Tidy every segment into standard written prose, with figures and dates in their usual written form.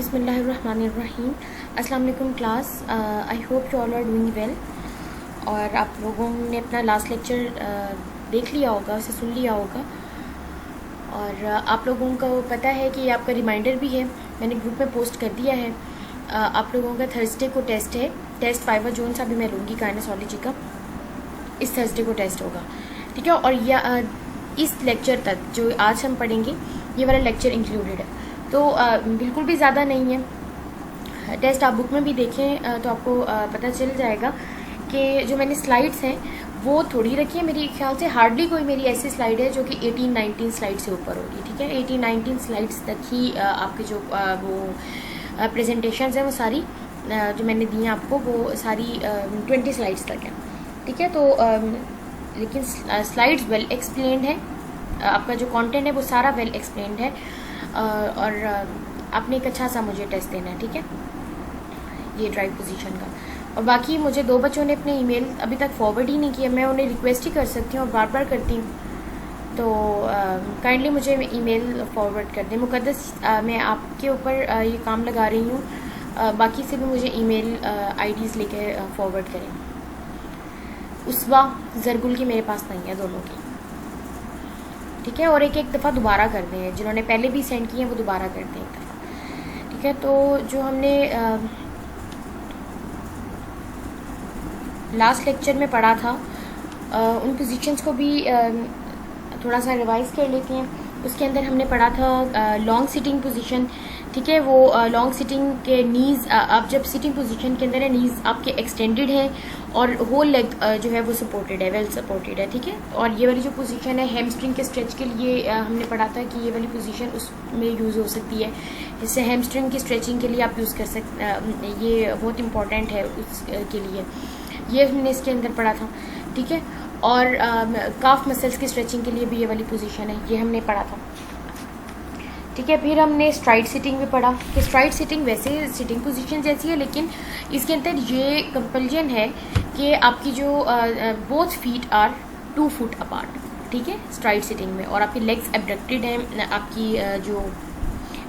बिस्मिल्लाहिर्रहमानिर्रहीम। अस्सलाम वालेकुम class, I hope you all are doing well. और आप लोगों ने अपना लास्ट लेक्चर देख लिया होगा, उसे सुन लिया होगा। और आप लोगों को पता है कि आपका रिमाइंडर भी है, मैंने ग्रुप में पोस्ट कर दिया है। आप लोगों का थर्सडे को टेस्ट है, टेस्ट 5 जून से अभी मैं लूँगी गायनेकोलॉजी का। इस थर्सडे को टेस्ट होगा, ठीक है। और यह इस लेक्चर तक जो आज हम पढ़ेंगे ये वाला लेक्चर इंक्लूडेड है, तो बिल्कुल भी ज़्यादा नहीं है। टेस्ट आप बुक में भी देखें तो आपको पता चल जाएगा कि जो मैंने स्लाइड्स हैं वो थोड़ी रखी है। मेरे ख्याल से हार्डली कोई मेरी ऐसी स्लाइड है जो कि 18-19 स्लाइड से ऊपर होगी, ठीक है। 18-19 स्लाइड्स तक ही आपके जो वो प्रेजेंटेशंस हैं वो सारी जो मैंने दी हैं आपको वो सारी 20 स्लाइड्स तक हैं, ठीक है। तो लेकिन स्लाइड्स वेल एक्सप्लेन्ड है, आपका जो कंटेंट है वो सारा वेल एक्सप्लेन्ड है। और आपने एक अच्छा सा मुझे टेस्ट देना है, ठीक है, ये ड्राइव पोजीशन का। और बाकी मुझे 2 बच्चों ने अपने ईमेल अभी तक फॉरवर्ड ही नहीं किया। मैं उन्हें रिक्वेस्ट ही कर सकती हूँ और बार बार करती हूँ, तो काइंडली मुझे ईमेल फॉरवर्ड कर दें। मुकद्दस मैं आपके ऊपर ये काम लगा रही हूँ, बाकी से भी मुझे ईमेल आईडीज़ लेके फॉरवर्ड करें। उसवा जरगुल की मेरे पास नहीं है, दोनों की, ठीक है। और एक एक दफ़ा दोबारा कर दें, जिन्होंने पहले भी सेंड किए हैं वो दोबारा कर दें एक दफ़ा, ठीक है। तो जो हमने लास्ट लेक्चर में पढ़ा था उन पोजीशंस को भी थोड़ा सा रिवाइज़ कर लेते हैं। उसके अंदर हमने पढ़ा था लॉन्ग सिटिंग पोजीशन, ठीक है। वो लॉन्ग सिटिंग के नीज़, आप जब सिटिंग पोजीशन के अंदर है नीज़ आपके एक्सटेंडेड है और होल लेग जो है वो सपोर्टेड है, वेल सपोर्टेड है, ठीक है। और ये वाली जो पोजीशन है हैमस्ट्रिंग के स्ट्रेच के लिए हमने पढ़ा था कि ये वाली पोजीशन उसमें यूज़ हो सकती है। इससे हैमस्ट्रिंग की स्ट्रेचिंग के लिए आप यूज़ कर सकते, ये बहुत इंपॉर्टेंट है उसके लिए, ये हमने इसके अंदर पढ़ा था, ठीक है। और काफ मसल्स की स्ट्रेचिंग के लिए भी ये वाली पोजीशन है, ये हमने पढ़ा था, ठीक है। फिर हमने स्ट्राइड सिटिंग भी पढ़ा कि स्ट्राइड सिटिंग वैसे सिटिंग पोजीशन जैसी है, लेकिन इसके अंदर ये कंपल्जन है कि आपकी जो both feet are 2 foot apart, ठीक है, स्ट्राइड सिटिंग में। और आपकी लेग्स एबडक्टेड हैं, आपकी जो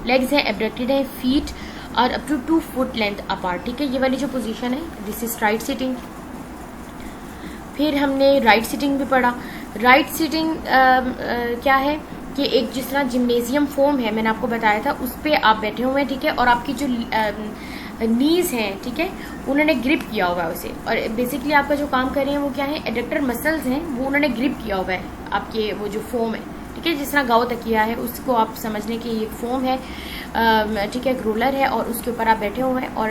लेग्स हैं एबडक्टेड हैं, फीट और up to 2 foot length apart, ठीक है। ये वाली जो पोजीशन है दिस इज स्ट्राइड सिटिंग। फिर हमने राइट सिटिंग भी पढ़ा। राइट सिटिंग क्या है कि एक जिस तरह जिम्नेजियम फोम है, मैंने आपको बताया था, उस पर आप बैठे हुए हैं, ठीक है। और आपकी जो नीज़ हैं, ठीक है, उन्होंने ग्रिप किया हुआ है उसे। और बेसिकली आपका जो काम कर रहे हैं वो क्या है, एडक्टर मसल्स हैं वो उन्होंने ग्रिप किया हुआ है आपके वो जो फोम है, ठीक है। जिस तरह गाँव तकिया है उसको आप समझने की ये फोम है, ठीक है, एक रोलर है और उसके ऊपर आप बैठे हुए हैं और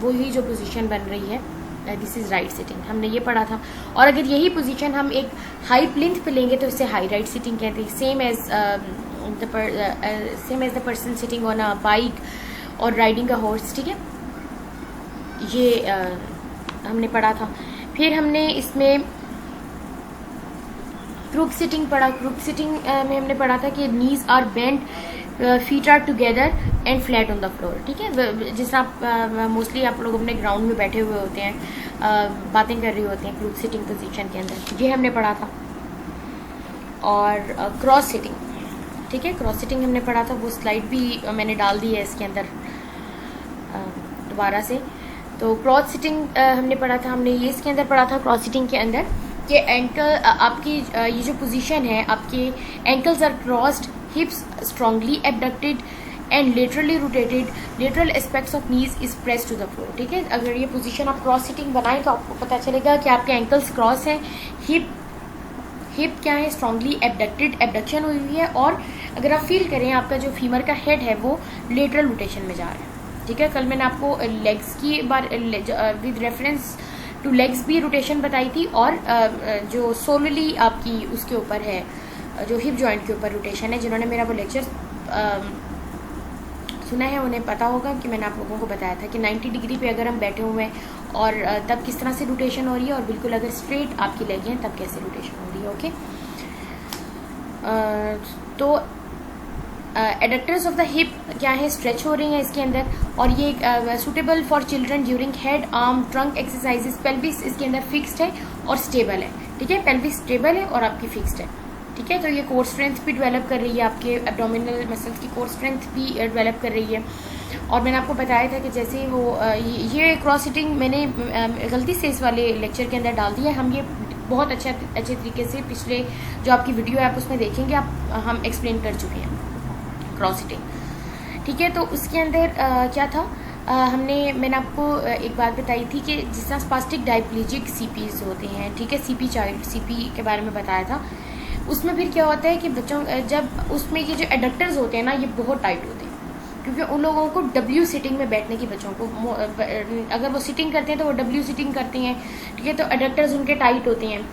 वही जो पोजीशन बन रही है दिस इज़ राइट सिटिंग, हमने ये पढ़ा था। और अगर यही पोजीशन हम एक हाई प्लिंथ पे लेंगे तो इसे हाई राइट सिटिंग कहते हैं, same as the person sitting on a bike और राइडिंग अ हॉर्स, ठीक है, ये हमने पढ़ा था। फिर हमने इसमें क्रूक सिटिंग पढ़ा। क्रूक सिटिंग में हमने पढ़ा था कि knees are bent, feet are together and flat on the floor, ठीक है। जिस तरह मोस्टली आप लोग अपने ग्राउंड में बैठे हुए होते हैं, बातें कर रहे होते हैं क्रूक सिटिंग पोजीशन के अंदर, ये हमने पढ़ा था। और क्रॉस सिटिंग, ठीक है, क्रॉस सिटिंग हमने पढ़ा था, वो स्लाइड भी मैंने डाल दी है इसके अंदर दोबारा से। तो क्रॉस सिटिंग हमने पढ़ा था, हमने ये इसके अंदर पढ़ा था क्रॉस सिटिंग के अंदर कि एंकल आपकी ये जो पोजीशन है, आपके ankles are crossed, hips strongly abducted and laterally rotated, lateral aspects of knees is press to the floor, ठीक है। अगर ये पोजीशन आप क्रॉस सिटिंग बनाएं तो आपको पता चलेगा कि आपके एंकल्स क्रॉस हैं, हिप क्या है, स्ट्रांगली एबडक्टेड, एबडक्शन हुई हुई है। और अगर आप फील करें आपका जो फीमर का हेड है वो लेटरल रोटेशन में जा रहा है, ठीक है। कल मैंने आपको लेग्स की बार विद रेफरेंस टू लेग्स भी रोटेशन बताई थी, और जो सोलली आपकी उसके ऊपर है, जो हिप जॉइंट के ऊपर रोटेशन है। जिन्होंने मेरा वो लेक्चर सुना है उन्हें पता होगा कि मैंने आप लोगों को बताया था कि 90 डिग्री पे अगर हम बैठे हुए हैं और तब किस तरह से रोटेशन हो रही है, और बिल्कुल अगर स्ट्रेट आपकी लेग हैं तब कैसे रोटेशन हो रही है, ओके। तो एडक्टर्स ऑफ द हिप क्या है, स्ट्रेच हो रही हैं इसके अंदर। और ये suitable for children during head arm trunk exercises. Pelvis इसके अंदर फिक्स्ड है और स्टेबल है, ठीक है, पेल्विस स्टेबल है और आपकी फिक्स्ड है, ठीक है। तो ये कोर स्ट्रेंथ भी डेवलप कर रही है, आपके एब्डोमिनल मसल्स की कोर स्ट्रेंथ भी डेवलप कर रही है। और मैंने आपको बताया था कि जैसे वो ये क्रॉस सिटिंग मैंने गलती से इस वाले लेक्चर के अंदर डाल दिया है। हम ये बहुत अच्छे तरीके से पिछले जो आपकी वीडियो है आप उसमें देखेंगे, हम एक्सप्लेन कर चुके हैं क्रॉस सिटिंग। ठीक है, तो उसके अंदर क्या था, मैंने आपको एक बात बताई थी कि जिस तरह स्पास्टिक डायप्लीजिक सीपीज होते हैं, ठीक है, सीपी के बारे में बताया था। उसमें फिर क्या होता है कि बच्चों जब उसमें ये जो एडक्टर्स होते हैं ना, ये बहुत टाइट होते हैं, क्योंकि उन लोगों को डब्ल्यू सिटिंग में बैठने की, बच्चों को अगर वो सिटिंग करते हैं तो वो डब्ल्यू सिटिंग करते हैं, ठीक है, तो एडक्टर्स उनके टाइट होते हैं,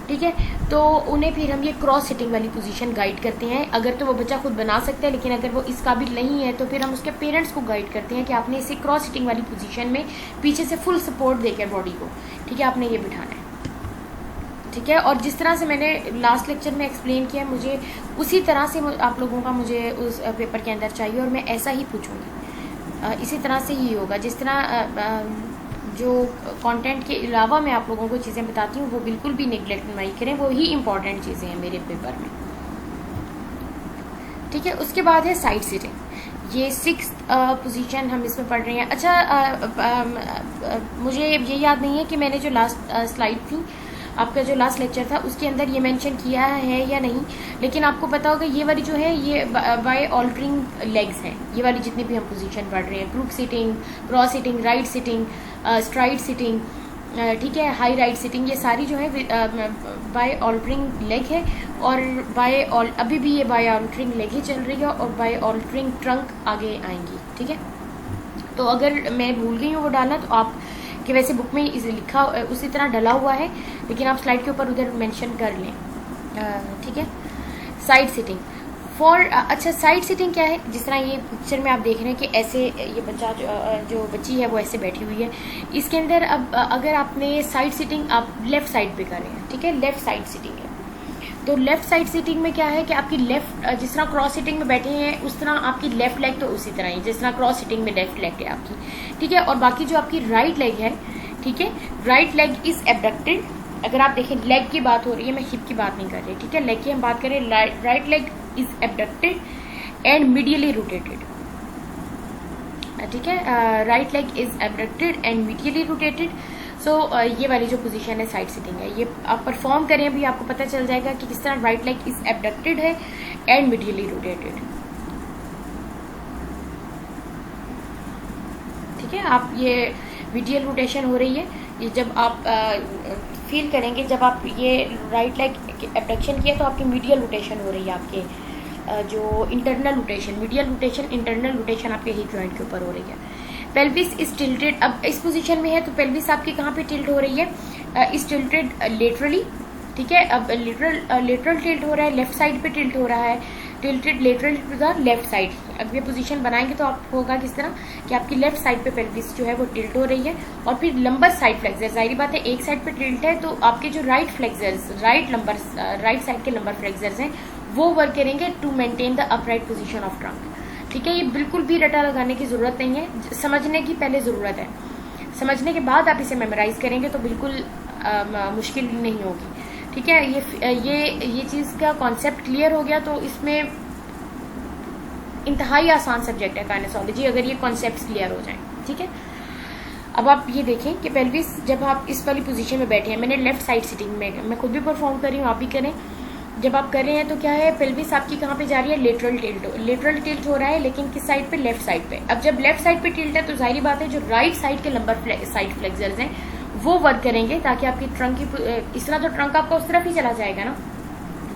ठीक है, तो उन्हें फिर हम ये क्रॉस सिटिंग वाली पोजीशन गाइड करते हैं। अगर तो वो बच्चा खुद बना सकता है, लेकिन अगर वो इस काबिल नहीं है तो फिर हम उसके पेरेंट्स को गाइड करते हैं कि आपने इसे क्रॉस सिटिंग वाली पोजीशन में पीछे से फुल सपोर्ट देकर बॉडी को, ठीक है, आपने ये बिठाना है, ठीक है। और जिस तरह से मैंने लास्ट लेक्चर में एक्सप्लेन किया, मुझे उसी तरह से आप लोगों का मुझे उस पेपर के अंदर चाहिए, और मैं ऐसा ही पूछूंगी, इसी तरह से ही होगा। जिस तरह जो कंटेंट के अलावा मैं आप लोगों को चीज़ें बताती हूँ वो बिल्कुल भी निगलेक्ट नहीं करें, वो ही इंपॉर्टेंट चीज़ें हैं मेरे पेपर में, ठीक है। उसके बाद है साइड सिटिंग, ये 6th पोजीशन हम इसमें पढ़ रहे हैं। अच्छा, मुझे ये याद नहीं है कि मैंने जो लास्ट स्लाइड थी, आपका जो लास्ट लेक्चर था, उसके अंदर ये मेंशन किया है या नहीं, लेकिन आपको पता होगा ये वाली जो है ये बाय ऑल्टरिंग लेग्स हैं, ये वाली जितनी भी हम पोजीशन पढ़ रहे हैं, crook sitting, cross sitting, right sitting, STRIDE sitting, ठीक है, हाई राइट सिटिंग, ये सारी जो है बाय ऑल्टरिंग लेग है, और अभी भी ये बाय ऑल्टरिंग लेग ही चल रही है, और बाय ऑल्टरिंग ट्रंक आगे आएंगी, ठीक है। तो अगर मैं भूल गई हूँ वो डालना, तो आप कि वैसे बुक में इसे लिखा उसी तरह डला हुआ है, लेकिन आप स्लाइड के ऊपर उधर मेंशन कर लें, ठीक है। साइड सिटिंग अच्छा, साइड सिटिंग क्या है? जिस तरह ये पिक्चर में आप देख रहे हैं कि ऐसे ये बच्चा जो बच्ची है वो ऐसे बैठी हुई है, इसके अंदर अब अगर आपने साइड सिटिंग आप लेफ्ट साइड पे कर रहे हैं, ठीक है, लेफ्ट साइड सिटिंग है, तो लेफ्ट साइड सिटिंग में क्या है कि आपकी लेफ्ट, जिस तरह क्रॉस सिटिंग में बैठे हैं उस तरह आपकी लेफ्ट लेग तो उसी तरह ही जिस तरह क्रॉस सिटिंग में लेफ्ट लेग है आपकी, ठीक है। और बाकी जो आपकी राइट लेग है, ठीक है, राइट लेग इज एबडक्टेड। अगर आप देखें, लेग की बात हो रही है, मैं हिप की बात नहीं कर रही, ठीक है, लेग की हम बात करें, right leg is abducted and medially rotated, ठीक है, right leg is abducted and medially rotated. So ये वाली जो पोजीशन है साइड सिटिंग है, ये आप परफॉर्म करें अभी आपको पता चल जाएगा कि किस तरह राइट लेग इज एबडक्टेड है एंड मीडियली रोटेटेड, ठीक है। आप ये मीडियल रोटेशन हो रही है, ये जब आप फील करेंगे, जब आप ये राइट लेग एबडक्शन किया तो आपकी मीडियल रोटेशन हो रही है, आपके जो internal rotation, medial rotation, internal rotation आपके हिप जॉइंट के ऊपर हो रही है। पेल्विस इज टिल्टेड, अब इस पोजीशन में है तो पेल्विस आपकी कहाँ पे टिल्ट हो रही है? इज टिल्टेड लेटरली, ठीक है। अब लेटरल टिल्ट हो रहा है, लेफ्ट साइड पे टिल्ट हो रहा है, tilted lateral to the left side. अब ये पोजीशन बनाएंगे तो आप होगा किस तरह कि आपकी लेफ्ट साइड पे पेल्विस जो है वो टिल्ट हो रही है, और फिर लंबर साइड फ्लेक्सर, जाहिर बात है एक साइड पे टिल्ट है तो आपके जो राइट फ्लेक्सर्स, राइट साइड के लंबर फ्लेक्सर्स हैं वो वर्क करेंगे to maintain the upright position of trunk, ठीक है। ये बिल्कुल भी रटा लगाने की जरूरत नहीं है, समझने की पहले जरूरत है, समझने के बाद आप इसे मेमोराइज करेंगे तो बिल्कुल मुश्किल नहीं होगी, ठीक है। ये चीज़ का कॉन्सेप्ट क्लियर हो गया तो इसमें इंतहाई आसान सब्जेक्ट है काइनेसोलॉजी, अगर ये कॉन्सेप्ट क्लियर हो जाए, ठीक है। अब आप ये देखें कि पेल्विस जब आप इस वाली पोजीशन में बैठे हैं, मैंने लेफ्ट साइड सिटिंग में मैं खुद भी परफॉर्म कर रही हूँ, आप भी करें। जब आप कर रहे हैं तो क्या है, पेल्विस आपकी कहाँ पे जा रही है? लेटरल टिल्ट हो रहा है, लेकिन किस साइड पे? लेफ्ट साइड पे। अब जब लेफ्ट साइड पे टिल्ट है तो जाहिर बात है जो राइट साइड के लंबर साइड फ्लेक्सर्स हैं वो वर्क करेंगे ताकि आपकी ट्रंक की, इस तरह तो ट्रंक आपका उस तरफ ही चला जाएगा ना,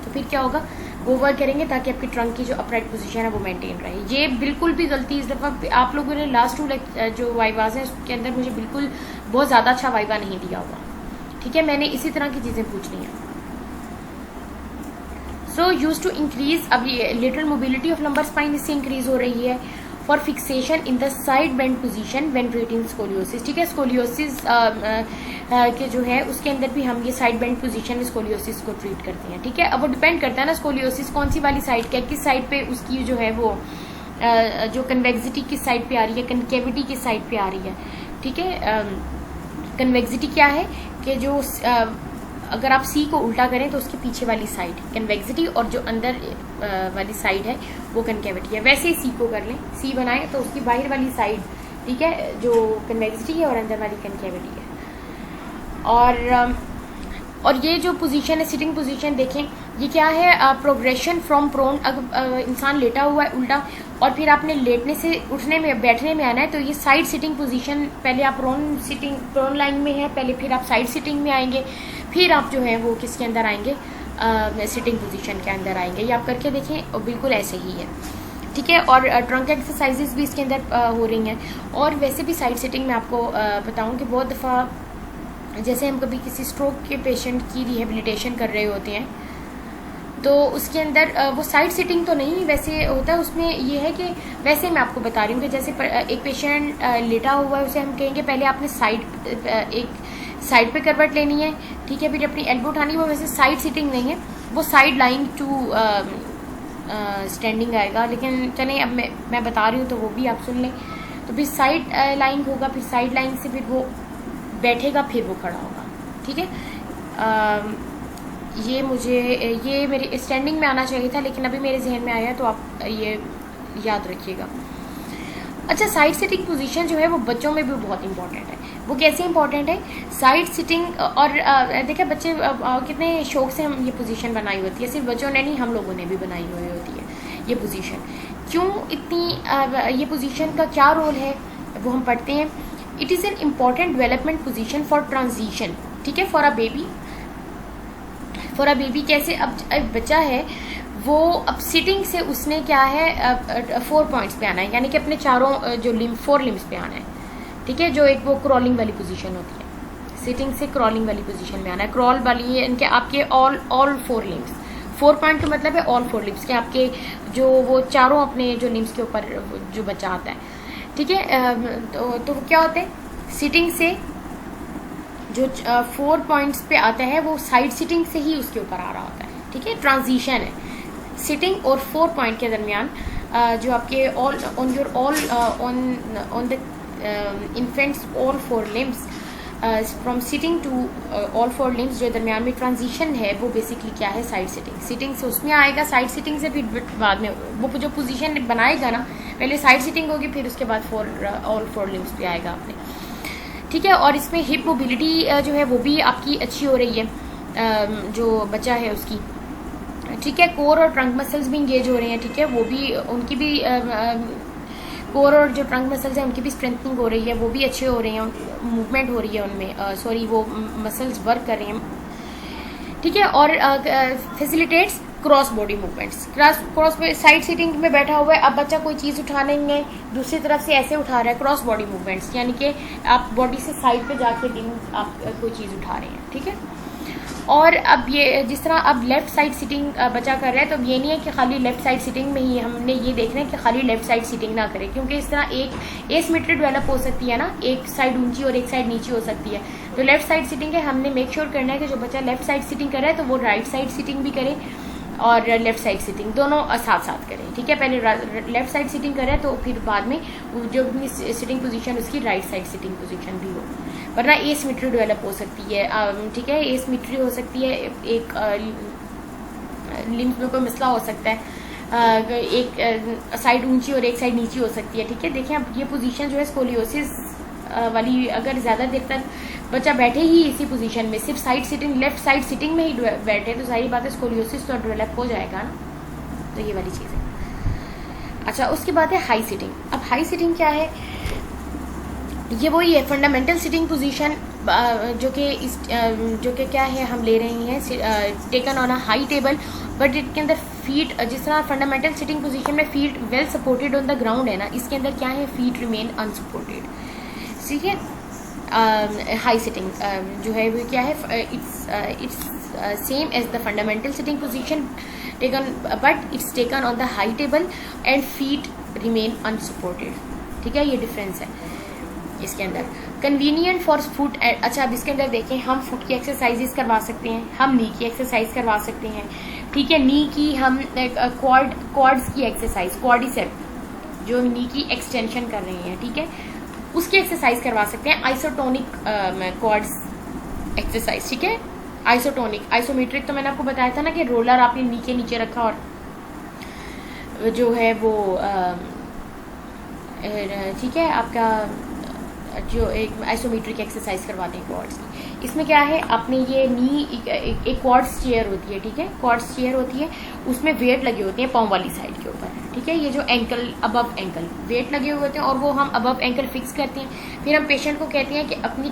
तो फिर क्या होगा, वो वर्क करेंगे ताकि आपकी ट्रंक की जो अपराइट पोजीशन है वो मेंटेन रहे। ये बिल्कुल भी गलती इस दफा आप लोगों ने लास्ट 2 जो वाइवाज हैं उसके अंदर मुझे बिल्कुल बहुत ज्यादा अच्छा वाइवा नहीं दिया हुआ, ठीक है। मैंने इसी तरह की चीजें पूछनी है। सो यूज टू इंक्रीज, अब ये lateral mobility of lumbar spine इससे इंक्रीज हो रही है for fixation in the side bend position when treating scoliosis, ठीक है। स्कोलियोसिस के जो है उसके अंदर भी हम ये साइड बेंड पोजीशन में स्कोलियोसिस को ट्रीट करते हैं, ठीक है। अब वो डिपेंड करता है ना स्कोलियोसिस कौन सी वाली साइड का, किस साइड पे उसकी जो है वो जो कन्वेक्सिटी किस साइड पे आ रही है, कनकेविटी किस साइड पे आ रही है, ठीक है। कन्वेक्सिटी क्या है कि जो अगर आप सी को उल्टा करें तो उसके पीछे वाली साइड कन्वेक्सिटी और जो अंदर वाली साइड है वो कनकेविटी है। वैसे ही सी को कर लें, सी बनाएं तो उसकी बाहर वाली साइड, ठीक है, जो कन्वेक्सिटी है और अंदर वाली कनकेविटी है। और ये जो पोजीशन है, सिटिंग पोजीशन, देखें ये क्या है, प्रोग्रेशन फ्रॉम प्रोन। अगर इंसान लेटा हुआ है उल्टा और फिर आपने लेटने से उठने में, बैठने में आना है, तो ये साइड सिटिंग पोजीशन, पहले आप प्रोन लाइन में है पहले, फिर आप साइड सिटिंग में आएंगे, फिर आप जो है वो किसके अंदर आएंगे, सिटिंग पोजीशन के अंदर आएंगे। ये आप करके देखें और बिल्कुल ऐसे ही है, ठीक है। और ट्रंक एक्सरसाइजेस भी इसके अंदर हो रही हैं। और वैसे भी साइड सिटिंग में आपको बताऊँ कि बहुत दफ़ा जैसे हम कभी किसी स्ट्रोक के पेशेंट की रिहेबिलिटेशन कर रहे होते हैं तो उसके अंदर वो साइड सिटिंग तो नहीं वैसे होता है, उसमें ये है कि वैसे मैं आपको बता रही हूँ कि जैसे एक पेशेंट लेटा हुआ है, उसे हम कहेंगे पहले आपने एक साइड पे करवट लेनी है, ठीक है, फिर अपनी एल्बो उठानी है। वो वैसे साइड सिटिंग नहीं है, वो साइड लाइन टू स्टैंडिंग आएगा, लेकिन चलें अब मैं बता रही हूँ तो वो भी आप सुन लें। तो फिर साइड लाइन होगा, फिर साइड लाइन से फिर वो बैठेगा, फिर वो खड़ा होगा, ठीक है। ये मेरे स्टैंडिंग में आना चाहिए था, लेकिन अभी मेरे जहन में आया तो आप ये याद रखिएगा। अच्छा, साइड सिटिंग पोजीशन जो है वो बच्चों में भी बहुत इंपॉर्टेंट है। वो कैसे इंपॉर्टेंट है साइड सिटिंग? और देखिए बच्चे कितने शौक से हम ये पोजीशन बनाई होती है, सिर्फ बच्चों ने नहीं, हम लोगों ने भी बनाई हुई होती है ये पोजीशन। क्यों इतनी ये पोजीशन का क्या रोल है वो हम पढ़ते हैं। It is an important development position for transition, ठीक है, फॉर अ बेबी। कैसे, अब बच्चा है वो अब सिटिंग से उसने क्या है 4 पॉइंट्स पे आना है, यानी कि अपने चारों जो 4 लिम्स पे आना है, ठीक है, जो एक वो क्रॉलिंग वाली पोजीशन होती है, सिटिंग से क्रॉलिंग वाली पोजीशन में आना है। क्रॉल वाली है इनके आपके ऑल 4 लिम्स। 4 पॉइंट का मतलब है ऑल 4 लिम्स के आपके जो वो चारों अपने जो लिम्स के ऊपर जो बच्चा आता है, ठीक है। तो क्या होता है, सिटिंग से जो 4 पॉइंट्स पे आता है वो साइड सिटिंग से ही उसके ऊपर आ रहा होता है, ठीक है। ट्रांजिशन है सिटिंग और 4 पॉइंट के दरमियान जो आपके all on the infants all 4 limbs from sitting to all 4 limbs, जो दरमियान में ट्रांजिशन है वो बेसिकली क्या है, साइड सिटिंग से उसमें आएगा। साइड सिटिंग से फिर बाद में वो जो पोजीशन बनाएगा ना, पहले साइड सिटिंग होगी, फिर उसके बाद ऑल 4 लिम्स पे आएगा आपने, ठीक है। और इसमें हिप मोबिलिटी जो है वो भी आपकी अच्छी हो रही है जो बच्चा है उसकी, ठीक है। कोर और ट्रंक मसल्स भी इंगेज हो रहे हैं, ठीक है, वो भी उनकी भी कोर और जो ट्रंक मसल्स हैं उनकी भी स्ट्रेंथनिंग हो रही है, वो भी अच्छे हो रहे हैं, मूवमेंट हो रही है उनमें, वो मसल्स वर्क कर रहे हैं, ठीक है। और facilitates cross body movements. Cross side sitting में बैठा हुआ है, अब बच्चा कोई चीज़ उठा नहीं है, दूसरी तरफ से ऐसे उठा रहा है, क्रॉस बॉडी मूवमेंट्स, यानी कि आप बॉडी से साइड पे जाके आप कोई चीज़ उठा रहे हैं, ठीक है। और अब ये जिस तरह अब लेफ्ट साइड सिटिंग बच्चा कर रहा है, तो ये नहीं है कि खाली लेफ्ट साइड सिटिंग में ही हमने ये देखना है कि खाली लेफ्ट साइड सिटिंग ना करें, क्योंकि इस तरह एक एसिमेट्री डेवलप हो सकती है ना, एक साइड ऊंची और एक साइड नीची हो सकती है। तो लेफ्ट साइड सिटिंग है, हमने मेक श्योर करना है कि जो बच्चा लेफ्ट साइड सिटिंग कर रहा है तो वो राइट साइड सिटिंग भी करे और लेफ्ट साइड सिटिंग दोनों साथ साथ करें, ठीक है। पहले लेफ्ट साइड सिटिंग करें तो फिर बाद में जो अपनी सिटिंग पोजीशन उसकी राइट साइड सिटिंग पोजीशन भी हो, वरना एसिमेट्री डेवलप हो सकती है, ठीक है। एसिमेट्री हो सकती है, एक लिम्फ में कोई मसला हो सकता है, एक साइड ऊंची और एक साइड नीची हो सकती है, ठीक है। देखें अब ये पोजीशन जो है स्कोलियोसिस वाली, अगर ज़्यादा देर तक बच्चा बैठे ही इसी पोजीशन में, सिर्फ side sitting left side sitting में ही बैठे, तो सारी बात है स्कोलियोसिस तो डेवलप हो जाएगा ना, तो ये वाली चीज़ है। अच्छा, उसके बाद है हाई सिटिंग। अब हाई सिटिंग क्या है, ये वही है फंडामेंटल सिटिंग पोजीशन जो कि क्या है, हम ले रहे हैं taken on a high table, but इसके अंदर फीट, जिस तरह फंडामेंटल सिटिंग पोजीशन में feet well supported on the ground है ना, इसके अंदर क्या है, फीट रिमेन अनसपोर्टेड, ठीक है। हाई सिटिंग जो है वो क्या है, it's same as the fundamental sitting position taken, but it's taken on the high table and feet remain unsupported, ठीक है। ये डिफरेंस है इसके अंदर। Convenient for foot. अच्छा, अब इसके अंदर देखें, हम फुट की एक्सरसाइजेस करवा सकते हैं, हम नी की एक्सरसाइज करवा सकते हैं, ठीक है। नी की हम क्वाड्स की एक्सरसाइज, क्वाड्रिसेप जो नी की एक्सटेंशन कर रही हैं, ठीक है, उसकी एक्सरसाइज करवा सकते हैं, आइसोटोनिक क्वाड्स एक्सरसाइज, ठीक है। आइसोटोनिक, आइसोमेट्रिक तो मैंने आपको बताया था ना कि रोलर आपने नीचे रखा और जो है वो ठीक है आपका जो एक आइसोमेट्रिक एक्सरसाइज करवाते हैं क्वाड्स की। इसमें क्या है, आपने ये नी एक क्वाड्स चेयर होती है, ठीक है, क्वाड्स चेयर होती है, उसमें वेट लगे होते हैं पाँव वाली साइड के ऊपर, ठीक है, ये जो एंकल अबव एंकल वेट लगे हुए होते हैं और वो हम अबव एंकल फिक्स करते हैं। फिर हम पेशेंट को कहते हैं कि अपनी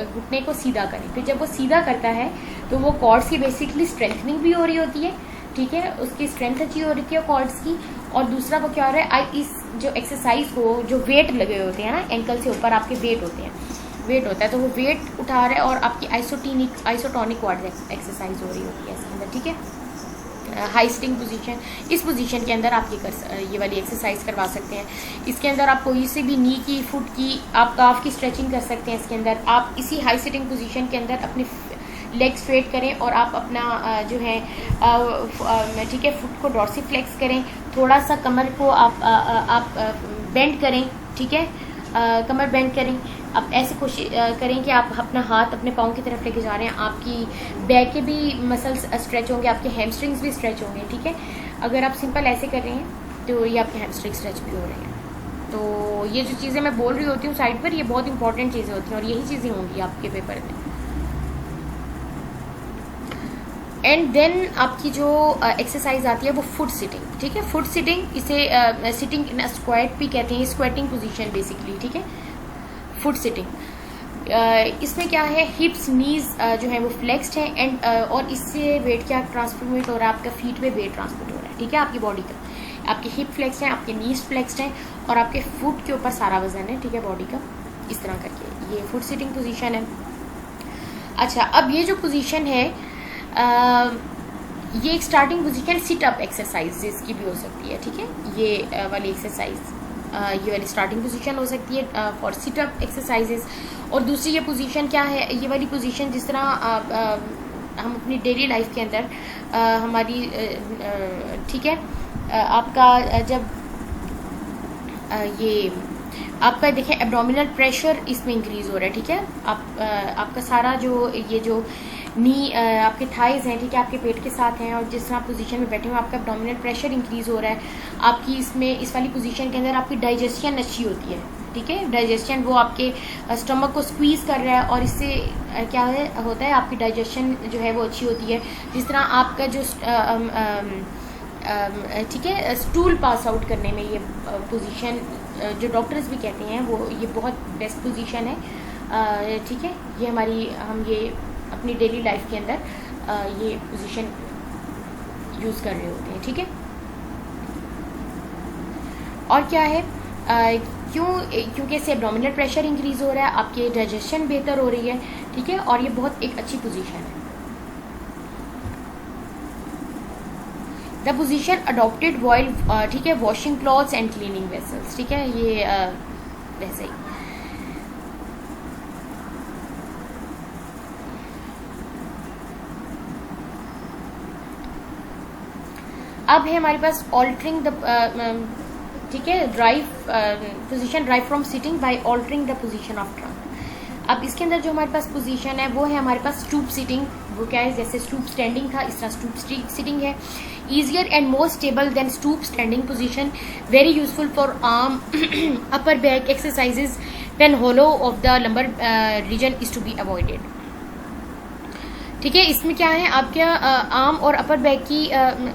घुटने को सीधा करें। फिर जब वो सीधा करता है तो वो क्वाड्स की बेसिकली स्ट्रेंथनिंग भी हो रही होती है, ठीक है, उसकी स्ट्रेंथ अच्छी हो रही है क्वाड्स की। और दूसरा वो क्या हो रहा है, इस जो एक्सरसाइज को जो वेट लगे होते हैं ना एंकल से ऊपर आपके वेट होते हैं, वेट होता है, तो वो वेट उठा रहे हैं और आपकी आइसोटोनिक क्वाड एक्सरसाइज हो रही होती है इसके अंदर, ठीक है। हाई सिटिंग पोजीशन, इस पोजीशन के अंदर आप ये वाली एक्सरसाइज करवा सकते हैं। इसके अंदर आप कोई से भी नी की, फुट की, आप काफ की स्ट्रेचिंग कर सकते हैं। इसके अंदर आप इसी हाई सिटिंग पोजीशन के अंदर अपने लेग स्ट्रेट करें और आप अपना जो है ठीक है फुट को डॉर्सीफ्लेक्स करें, थोड़ा सा कमर को आप बेंड करें, ठीक है, कमर बेंड करें। आप ऐसे कोशिश करें कि आप अपना हाथ अपने पाँव की तरफ लेके जा रहे हैं, आपकी बैक के भी मसल्स स्ट्रेच होंगे, आपके हैमस्ट्रिंग्स भी स्ट्रेच होंगे, ठीक है। अगर आप सिंपल ऐसे कर रहे हैं तो ये आपके हैमस्ट्रिंग स्ट्रेच भी हो रहे हैं। तो ये जो चीज़ें मैं बोल रही होती हूँ साइड पर, ये बहुत इंपॉर्टेंट चीज़ें होती हैं और यही चीज़ें होंगी आपके पेपर में। एंड देन आपकी जो एक्सरसाइज आती है वो फुट सिटिंग, ठीक है, फुट सिटिंग, इसे सिटिंग इन स्क्वाट भी कहते हैं, स्क्वेटिंग पोजीशन बेसिकली, ठीक है, फुट सिटिंग। इसमें क्या है, हिप्स नीज जो है वो फ्लेक्स्ड है एंड और इससे वेट क्या ट्रांसफॉर्मेट हो रहा है, आपका फीट में वेट ट्रांसफर हो रहा है, ठीक है, आपकी बॉडी का, आपके हिप फ्लेक्स हैं, आपके नीज फ्लेक्स्ड हैं और आपके फुट के ऊपर सारा वजन है, ठीक है, बॉडी का, इस तरह करके ये फुट सिटिंग पोजीशन है। अच्छा, अब ये जो पोजीशन है ये एक starting position sit up exercise की भी हो सकती है, ठीक है, ये वाली एक्सरसाइज ये वाली स्टार्टिंग पोजीशन हो सकती है फॉर सिट अप एक्सरसाइजेस। और दूसरी ये पोजीशन क्या है, ये वाली पोजीशन जिस तरह हम अपनी डेली लाइफ के अंदर हमारी ठीक है, आपका जब ये आपका देखें एब्डोमिनल प्रेशर इसमें इंक्रीज हो रहा है, ठीक है, आपका सारा जो ये जो नी आपके थाइज हैं, ठीक है, आपके पेट के साथ हैं और जिस तरह पोजीशन में बैठे हुए आपका एब्डोमिनल प्रेशर इंक्रीज हो रहा है। आपकी इसमें इस वाली पोजीशन के अंदर आपकी डाइजेशन अच्छी होती है, ठीक है, डाइजेशन वो आपके स्टमक को स्क्वीज कर रहा है और इससे क्या होता है आपकी डाइजेशन जो है वो अच्छी होती है। जिस तरह आपका जो ठीक है स्टूल पास आउट करने में ये पोजीशन जो डॉक्टर्स भी कहते हैं वो ये बहुत बेस्ट पोजीशन है, ठीक है, ये हम ये अपनी डेली लाइफ के अंदर ये पोजीशन यूज़ कर रहे होते हैं, ठीक है। और क्या है, क्योंकि इससे एब्डोमिनल प्रेशर इंक्रीज हो रहा है, आपकी डाइजेशन बेहतर हो रही है, ठीक है, और ये बहुत एक अच्छी पोजीशन है। द पोजीशन अडॉप्टेड व्हाइल ठीक है washing clothes and cleaning vessels, ठीक है, ये वैसे ही। अब है हमारे पास ऑल्टरिंग द ठीक है drive position drive from sitting bye altering the position of trunk. अब इसके अंदर जो हमारे पास पोजीशन है वो है हमारे पास स्टूप सिटिंग। वो क्या है, जैसे स्टूप स्टैंडिंग था इस तरह स्टूप सिटिंग है। Easier and more stable than stoop standing position, very useful for arm upper back exercises when hollow of the lumbar region is to be avoided. ठीक है, इसमें क्या है आपके आर्म और अपर बैक की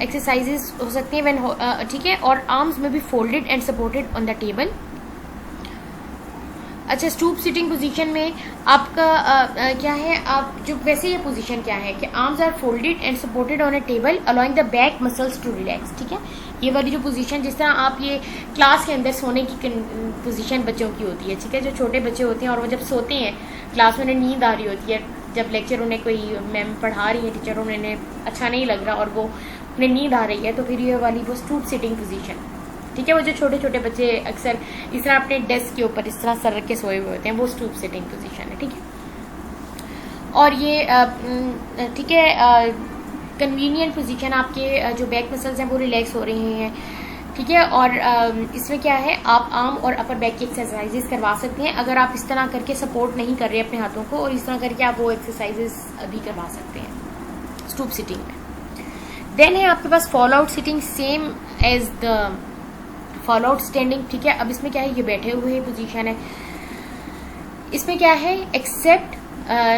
एक्सरसाइजेस हो सकती हैं व्हेन ठीक है, और आर्म्स में भी folded and supported on the table. अच्छा, स्टूप सिटिंग पोजीशन में आपका क्या है, आप जो वैसे ये पोजीशन क्या है कि arms are folded and supported on a table allowing the back muscles to relax. ठीक है, ये वाली जो पोजीशन जिस तरह आप ये क्लास के अंदर सोने की पोजीशन बच्चों की होती है, ठीक है, जो छोटे बच्चे होते हैं और वो जब सोते हैं क्लास में उन्हें नींद आ रही होती है, जब लेक्चर उन्हें कोई मैम पढ़ा रही है, टीचर उन्हें अच्छा नहीं लग रहा और वो उन्हें नींद आ रही है, तो फिर ये वाली वो स्टूप सिटिंग पोजीशन, ठीक है, वो जो छोटे छोटे बच्चे अक्सर इस तरह अपने डेस्क के ऊपर इस तरह सर रख के सोए हुए होते हैं, वो स्टूप सिटिंग पोजीशन है। ठीक है, और ये ठीक है कन्वीनियंट पोजीशन, आपके जो बैक मसल्स हैं वो रिलैक्स हो रहे हैं, ठीक है। और इसमें क्या है, आप आर्म और अपर बैक की एक्सरसाइजेस करवा सकते हैं अगर आप इस तरह करके सपोर्ट नहीं कर रहे अपने हाथों को, और इस तरह करके आप वो एक्सरसाइजेस भी करवा सकते हैं स्टूप सिटिंग में। देन है आपके पास fall out sitting, same as the fall out standing. ठीक है, अब इसमें क्या है, ये बैठे हुए पोजीशन है। इसमें क्या है, except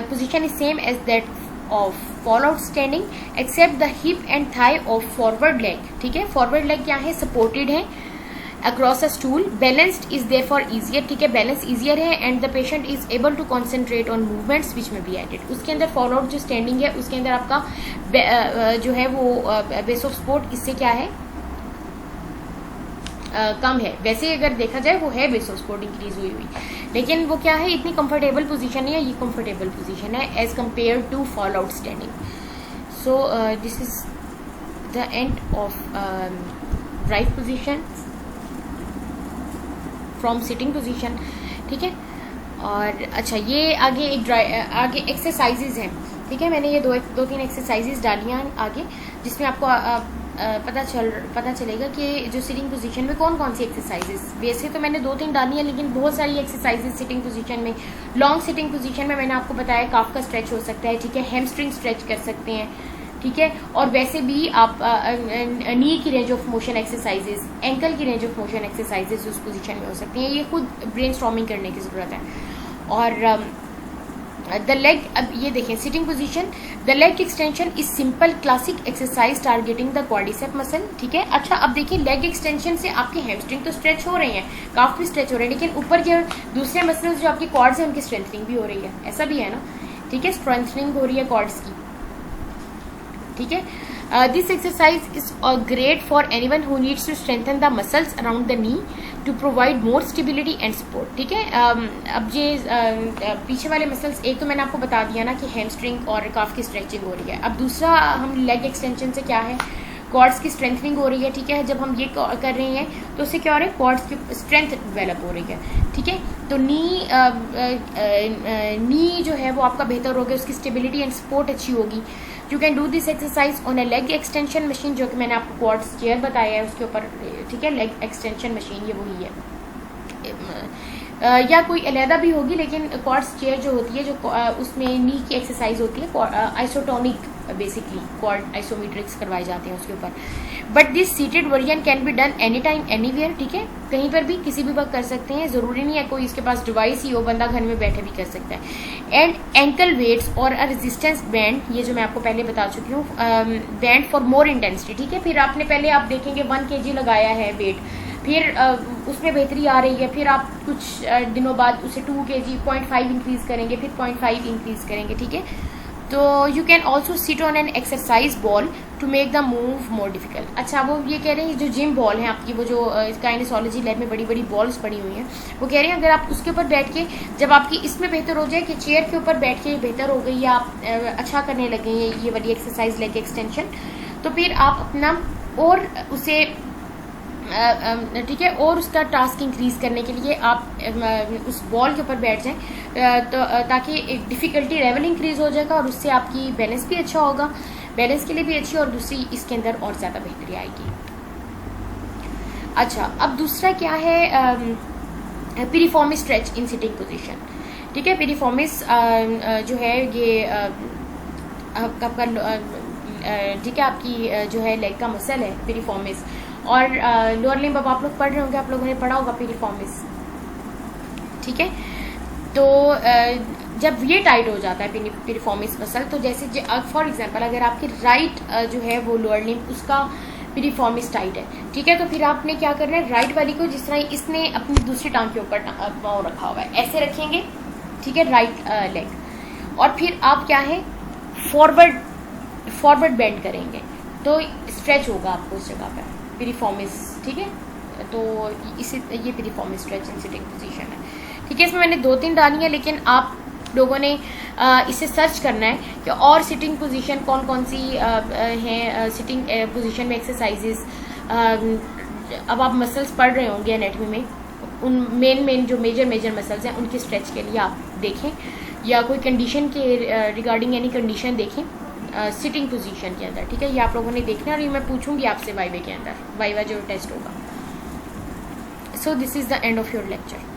position is same as that of fall out standing except the hip and thigh of forward leg. ठीक है, फॉरवर्ड लेग क्या है, सपोर्टेड है across a stool, balanced is there for easier. ठीक है, बैलेंस इजियर है and the patient is able to concentrate on movements which may be added. उसके अंदर फॉल आउट जो स्टैंडिंग है उसके अंदर आपका जो है वो बेस ऑफ सपोर्ट इससे क्या है, कम है। वैसे अगर देखा जाए वो है बेस ऑफ सपोर्ट इंक्रीज हुई हुई, लेकिन वो क्या है, इतनी कंफर्टेबल पोजीशन नहीं है, ये कंफर्टेबल पोजीशन है as compare to fall out standing. So this is the end of right position from sitting position. ठीक है, और अच्छा ये आगे आगे एक्सरसाइजेज हैं। ठीक है, मैंने ये दो तीन एक्सरसाइजेज डाली हैं आगे, जिसमें आपको पता चलेगा कि जो सिटिंग पोजीशन में कौन कौन सी एक्सरसाइजेस, वैसे तो मैंने 2-3 डाली है लेकिन बहुत सारी एक्सरसाइजेस सिटिंग पोजीशन में। लॉन्ग सिटिंग पोजीशन में मैंने आपको बताया काफ का स्ट्रेच हो सकता है। ठीक है, हैमस्ट्रिंग स्ट्रेच कर सकते हैं। ठीक है, और वैसे भी आप नी की range of motion exercises, ankle की रेंज ऑफ मोशन एक्सरसाइजेस उस पोजीशन में हो सकती हैं। ये खुद ब्रेनस्टॉर्मिंग करने की ज़रूरत है। और द लेग, अब ये देखें sitting position, the leg extension is simple classic exercise targeting the quadricep muscle. ठीक है, अच्छा अब देखिए लेग एक्सटेंशन से आपके हैमस्ट्रिंग तो स्ट्रेच हो रहे हैं, काफ भी स्ट्रेच हो रहे हैं, लेकिन ऊपर जो दूसरे मसल्स जो आपकी क्वाड्स हैं उनकी स्ट्रेंथनिंग भी हो रही है, ऐसा भी है ना। ठीक है, स्ट्रेंथनिंग हो रही है क्वाड्स की। ठीक है, this exercise is great for anyone who needs to strengthen the muscles around the knee to provide more stability and support. ठीक है, अब ये पीछे वाले मसल्स, एक तो मैंने आपको बता दिया ना कि हैमस्ट्रिंग और काफ की स्ट्रेचिंग हो रही है। अब दूसरा हम लेग एक्सटेंशन से क्या है, क्वाड्स की स्ट्रेंथनिंग हो रही है। ठीक है, जब हम ये कर रहे हैं तो उससे क्या हो रहा है, क्वाड्स की स्ट्रेंथ डेवलप हो रही है। ठीक है, तो नी जो है वो आपका बेहतर होगा, उसकी स्टेबिलिटी एंड सपोर्ट अच्छी होगी। You can do this exercise on A leg extension machine, जो कि मैंने आपको क्वाड्स चेयर बताया है उसके ऊपर। ठीक है, लेग एक्सटेंशन मशीन ये वही है, या कोई अलहदा भी होगी, लेकिन क्वाड्स चेयर जो होती है, जो उसमें नी की एक्सरसाइज होती है, आइसोटोनिक बेसिकली क्वाड आइसोमेट्रिक्स करवाए जाते हैं उसके ऊपर। But this seated version can be done any time anywhere. ठीक है, कहीं पर भी किसी भी वक्त कर सकते हैं, जरूरी नहीं है कोई इसके पास डिवाइस ही हो, बंदा घर में बैठे भी कर सकता है। एंड एंकल वेट्स और अ रेजिस्टेंस बैंड, ये जो मैं आपको पहले बता चुकी हूँ, बैंड फॉर मोर इंटेंसिटी। ठीक है, फिर आपने पहले आप देखेंगे 1 kg लगाया है वेट, फिर उसमें बेहतरी आ रही है, फिर आप कुछ दिनों बाद उसे 2 kg 0.5 इंक्रीज करेंगे, फिर 0.5 इंक्रीज करेंगे। ठीक है, तो you can also sit on an exercise ball to make the move more difficult. अच्छा, वो ये कह रहे हैं जो जिम बॉल है आपकी, वो जो काइनेसोलॉजी लैब में बड़ी बड़ी बॉल्स पड़ी हुई हैं, वो कह रहे हैं अगर आप उसके ऊपर बैठ के, जब आपकी इसमें बेहतर हो जाए कि चेयर के ऊपर बैठ के बेहतर हो गई या आप अच्छा करने लगे ये वाली एक्सरसाइज लेग एक्सटेंशन, तो फिर आप अपना और उसे ठीक है, और उसका टास्क इंक्रीज करने के लिए आप उस बॉल के ऊपर बैठ जाएं, तो ताकि एक डिफिकल्टी लेवल इंक्रीज हो जाएगा और उससे आपकी बैलेंस भी अच्छा होगा, बैलेंस के लिए भी अच्छी, और दूसरी इसके अंदर और ज़्यादा बेहतरी आएगी। अच्छा, अब दूसरा क्या है, piriformis stretch in sitting position. ठीक है, पिरिफॉर्मिस जो है ये आपका ठीक है, आपकी जो है लेग का मसल है पिरिफॉर्मिस, और लोअर लिम्ब अब आप लोग पढ़ रहे होंगे, आप लोगों ने पढ़ा होगा पिरिफॉर्मिस। ठीक है, तो जब ये टाइट हो जाता है पिरिफॉर्मिस मसल, तो जैसे फॉर एग्जांपल अगर आपकी राइट जो है वो लोअर लिम्ब उसका पिरिफॉर्मिस टाइट है, ठीक है, तो फिर आपने क्या करना है, राइट वाली को जिस तरह इसने अपनी दूसरी टांग के ऊपर पाँव रखा हुआ है ऐसे रखेंगे। ठीक है, राइट लेग, और फिर आप क्या है फॉरवर्ड बेंड करेंगे, तो स्ट्रेच होगा आपको उस जगह पर पिरिफॉर्मिस। ठीक है, तो इसे ये piriformis stretch in sitting position है। ठीक है, इसमें मैंने 2-3 डाली है, लेकिन आप लोगों ने इसे सर्च करना है कि और सिटिंग पोजीशन कौन कौन सी हैं, सिटिंग पोजीशन में एक्सरसाइजेस। अब आप मसल्स पढ़ रहे होंगे एनाटॉमी में, उन मेन जो मेजर मसल्स हैं उनके स्ट्रेच के लिए आप देखें, या कोई कंडीशन के रिगार्डिंग एनी कंडीशन देखें सिटिंग पोजीशन के अंदर। ठीक है, ये आप लोगों ने देखना है, और ये मैं पूछूंगी आपसे वाइवा के अंदर, वाइवा जो टेस्ट होगा। So this is the end of your lecture.